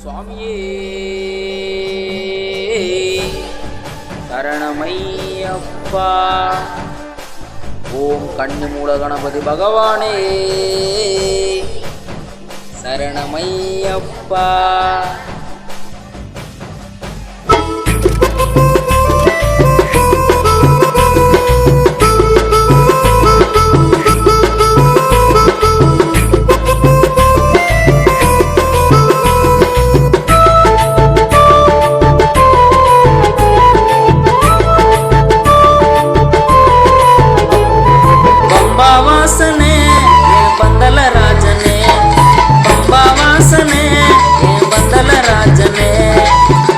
சுவாமியே சரணமையப்பா. ஓம் கண்ணு மூல கணபதி பகவானே சரணமையப்பா.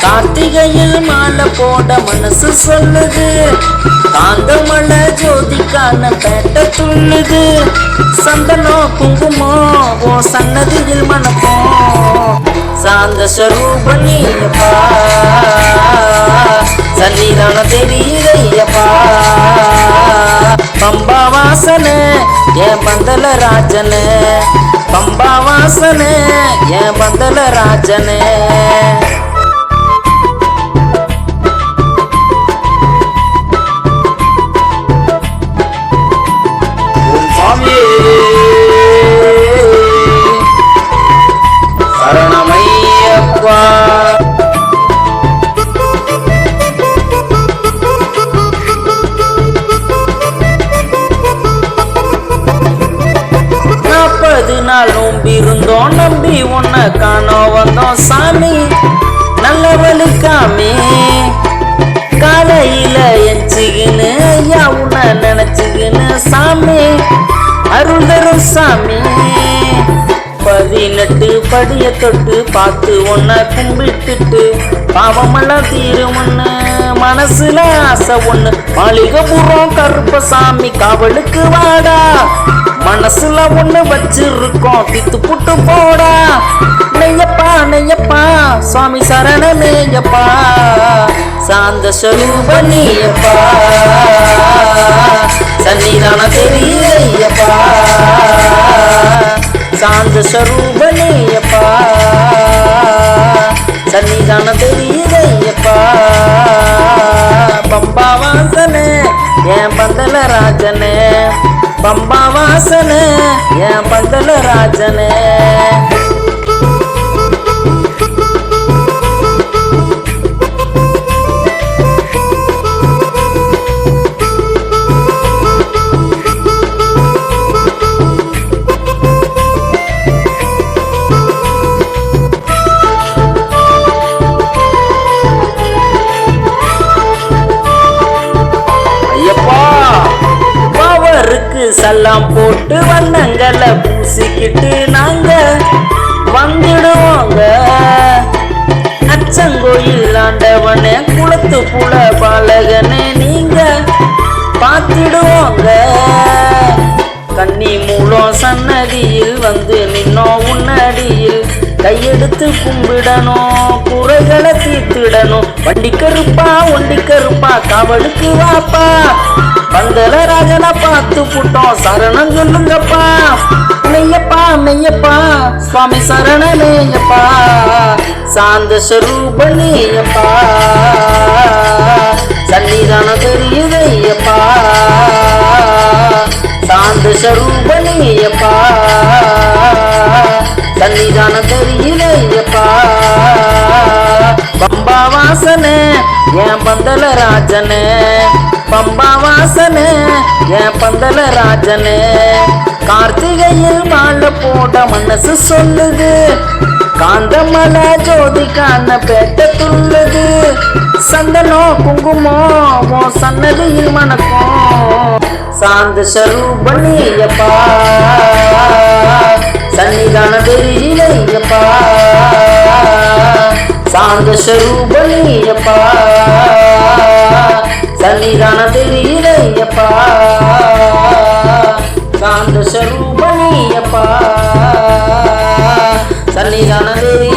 கார்த்திகையில் மாலை போட மனசு சொல்லுது, காந்தமலை ஜோதிக்கான பேட்ட துள்ளுது. சந்தனம் குங்குமம் ஓ சன்னதியில் மணப்போம், சாந்த ஸ்வரூபனியப்பா சன்னிதான தெரியுதையப்பா. பம்பா வாசனே என் பந்தல ராஜனே, பம்பா வாசனே என் பந்தல ராஜனே. சரணமையப்பா. நோம்பிருந்தோம், நம்பி உன்ன காணோ வந்தோம் சாமி, நல்ல வலிக்காமே காலையில எஞ்சிக்கின்னு ஐயா உன்ன நினைச்சுக்கின்னு சாமி அருள் தரும் சாமி. 18 படிய தொட்டு பார்த்து உன்ன கும்பிட்டுட்டு பாவமெல்லாம் தீருமுன்னு மனசுல ஆசை ஒண்ணு, மாளிகைபுரம் கருப்பசாமி காவலுக்கு வாடா, மனசுல ஒண்ணு வச்சிருக்கோம் தித்து புட்டு போடா. நெய்யப்பா நெய்யப்பா சுவாமி சரணமேயப்பா, சாந்த ஸ்வரூபனியப்பா சன்னிதான தெரியுதையப்பா. சாந்த ஸ்வரூபனியப்பா சன்னிதான தெரியுதையப்பா. பம்பா வாசனே என் பந்தல ராஜனே, பம்பா வாசனே என் பந்தல ராஜனே. சல்லாம் போட்டு வண்ணங்களை பூசிக்கிட்டு நாங்க வந்துடுவோங்க, அச்சங்கோயில் ஆண்டவனே குளத்து புல பாலகனே நீங்க பார்த்திடுவோங்க. கன்னி மூலம் சன்னதியில் வந்து நின்னோம் உன்னடியில், கையெடுத்து கும்பிடணும் குறைகளை தீர்த்திடணும். வண்டி கருப்பா ஒண்டி கருப்பா காவலுக்கு வாப்பா, பந்தல ராஜனா பார்த்து புட்டோம் சரணம் சொல்லுங்கப்பா. மெய்யப்பா மெய்யப்பா சுவாமி சரணமேயப்பா, சாந்த ஸ்வரூபனியப்பா சன்னிதான தெரியுதையப்பா. சாந்த ஸ்வரூபனியப்பா சன்னிதான தெரியுதையப்பா. பம்பா வாசனே என் பந்தல ராஜனே, பம்பா வாசனே என் பந்தல ராஜனே. கார்த்திகையில் மாலை போட மனசு சொல்லுது, காந்தமலை ஜோதிக்கான பேட்ட துள்ளுது. சந்தனம் குங்குமம் உன் சன்னதியில் மணக்கும், சாந்த ஸ்வரூபனியப்பா சன்னிதான தெரியுதையப்பா. சாந்த ஸ்வரூபனியப்பா சன்னிதான தெரியுதையப்பா. சாந்த ஸ்வரூபனியப்பா சன்னிதான தெரியுதையப்பா.